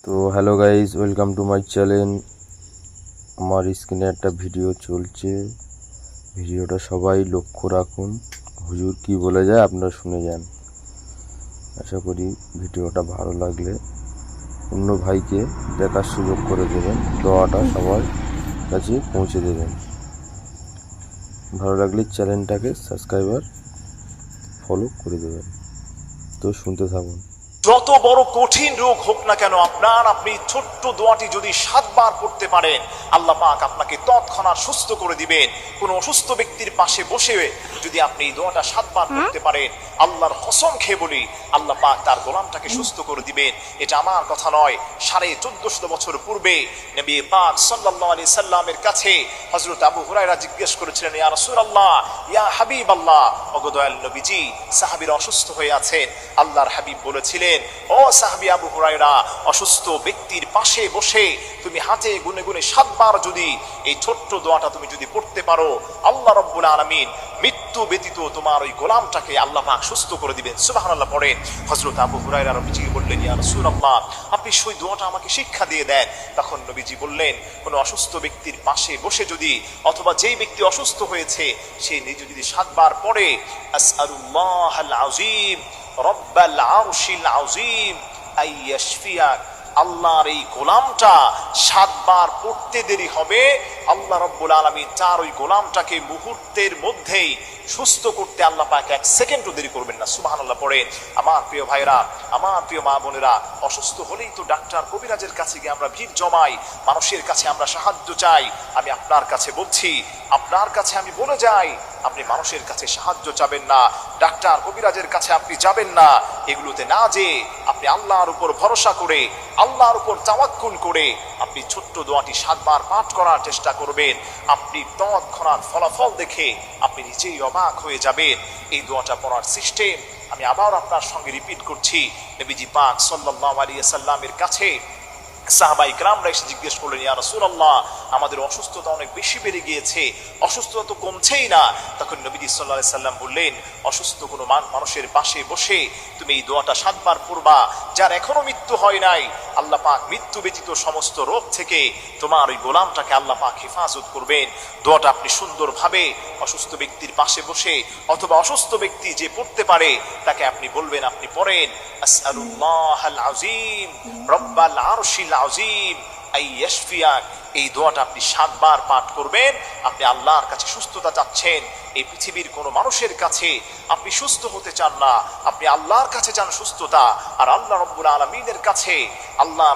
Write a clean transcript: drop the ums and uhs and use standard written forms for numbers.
তো hello guys, welcome to my channel. আমার স্ক্রিনে একটা ভিডিও চলছে, ভিডিওটা সবাই লক্ষ্য রাখুন। হুজুর কি বলে যায় আপনারা শুনে যান। আশা করি ভিডিওটা ভালো লাগলে অন্য ভাইকে দেখার সুযোগ করে দেবেন, দোয়াটা সবার কাছে পৌঁছে দেবেন। ভালো লাগলে চ্যানেলটাকে সাবস্ক্রাইবার ফলো করে দেবেন। তো শুনতে থাকুন। যত বড় কঠিন রোগ হোক না কেন, আপনি ছোট্ট দোয়াটি যদি 7 বার পড়তে পারেন, আল্লাহ পাক আপনাকে তৎক্ষণাৎ সুস্থ করে দিবেন। কোন অসুস্থ ব্যক্তির পাশে বসে যদি আপনি এই দোয়াটা 7 বার পড়তে পারেন, আল্লাহর কসম খেয়ে বলি, আল্লাহ পাক তার গোলামটাকে সুস্থ করে দিবেন। এটা আমার কথা নয়, 1450 বছর পূর্বে নবী পাক সাল্লাল্লাহু আলাইহি সাল্লামের কাছে হযরত আবু হুরায়রা জিজ্ঞেস করেছিলেন, ইয়া রাসূলুল্লাহ, ইয়া হাবিবাল্লাহ, ওগো দয়াল নবীজি, সাহাবীরা অসুস্থ হয়ে আছেন। আল্লাহর হাবিব বলেছিলেন, ও সাহাবী আবু হুরায়রা, অসুস্থ ব্যক্তির পাশে বসে তুমি হাতে গুনে গুনে 7 বার যদি এই ছোট্ট দোয়াটা তুমি যদি পড়তে পারো, আল্লাহ রাব্বুল আলামিন মৃত্যু ব্যতীত তোমার ওই গোলামটাকে আল্লাহ পাক সুস্থ করে দিবেন। সুবহানাল্লাহ পড়েন। হযরত আবু হুরায়রা নবীজি বললেন, ইয়া রাসূলুল্লাহ, আপনি সেই দোয়াটা আমাকে শিক্ষা দিয়ে দেন। তখন নবীজি বললেন, কোন অসুস্থ ব্যক্তির পাশে বসে যদি, অথবা যেই ব্যক্তি অসুস্থ হয়েছে সে নিজে যদি 7 বার পড়ে, আসআলুল্লাহাল আযীম রব্বাল আরশিল আযীম আইয়াশফিয়াক, আল্লাহর এই গোলামটা 7 বার পড়তে দেরি হবে, আল্লাহ রাব্বুল আলামিন তার ওই গোলামটাকে মুহূর্তের মধ্যেই সুস্থ করতে আল্লাহ পাক 1 সেকেন্ডও দেরি করবেন না। সুবহানাল্লাহ পড়েন। আমার প্রিয় ভাইরা, আমার প্রিয় মা বোনেরা, অসুস্থ হলেই তো ডাক্তার কবিরাজের কাছে গিয়ে আমরা ভিড় জমাই, মানুষের কাছে আমরা সাহায্য চাই। আমি আপনার কাছে বলছি, আপনার কাছে আমি বলে যাই, আপনি মানুষের কাছে সাহায্য চাবেন না, ডাক্তার কবিরাজের কাছে আপনি যাবেন না। এগুলোতে না যে আপনি আল্লাহর উপর ভরসা করে, আল্লাহর উপর তাওয়াক্কুল করে আপনি ছোট্ট দোয়াটি 7 বার পাঠ করার চেষ্টা করবেন। আপনি তৎক্ষণাৎ ফলাফল দেখে আপনি নিজেই অবাক হয়ে যাবেন। এই দোয়াটা পড়ার সিস্টেম আমি আবার আপনার সঙ্গে রিপিট করছি। নবীজি পাক সাল্লাল্লাহু আলাইহি সাল্লামের কাছে সাহাবায়ে কেরামরা এসে জিজ্ঞেস করলেন, ইয়া রাসূলুল্লাহ, আমাদের অসুস্থতা অনেক বেশি বেড়ে গিয়েছে, অসুস্থতা তো কমছেই না। তখন নবীজি সাল্লাল্লাহু আলাইহি সাল্লাম বললেন, অসুস্থ কোনো মানুষের পাশে বসে তুমি এই দোয়াটা 7 বার পড়বা, যার এখনো মৃত্যু হয় নাই, আল্লাহ পাক মৃত্যু ব্যতীত সমস্ত রোগ থেকে তোমার ওই গোলামটাকে আল্লাহ পাক হেফাজত করবেন। দোয়াটা আপনি সুন্দরভাবে অসুস্থ ব্যক্তির পাশে বসে, অথবা অসুস্থ ব্যক্তি যে পড়তে পারে তাকে আপনি বলবেন, আপনি পড়েন, আসআলুল্লাহাল আযীম রব্বাল আরশিল আযীম আইয়াশফিয়াক। এই দোয়াটা আপনি 7 বার পাঠ করবেন। আপনি আল্লাহর কাছে সুস্থতা চাচ্ছেন, এই পৃথিবীর কোনো মানুষের কাছে আপনি সুস্থ হতে চান না, আপনি আল্লাহর কাছে চান সুস্থতা। আর আল্লাহ রাব্বুল আলামিনের কাছে আল্লাহ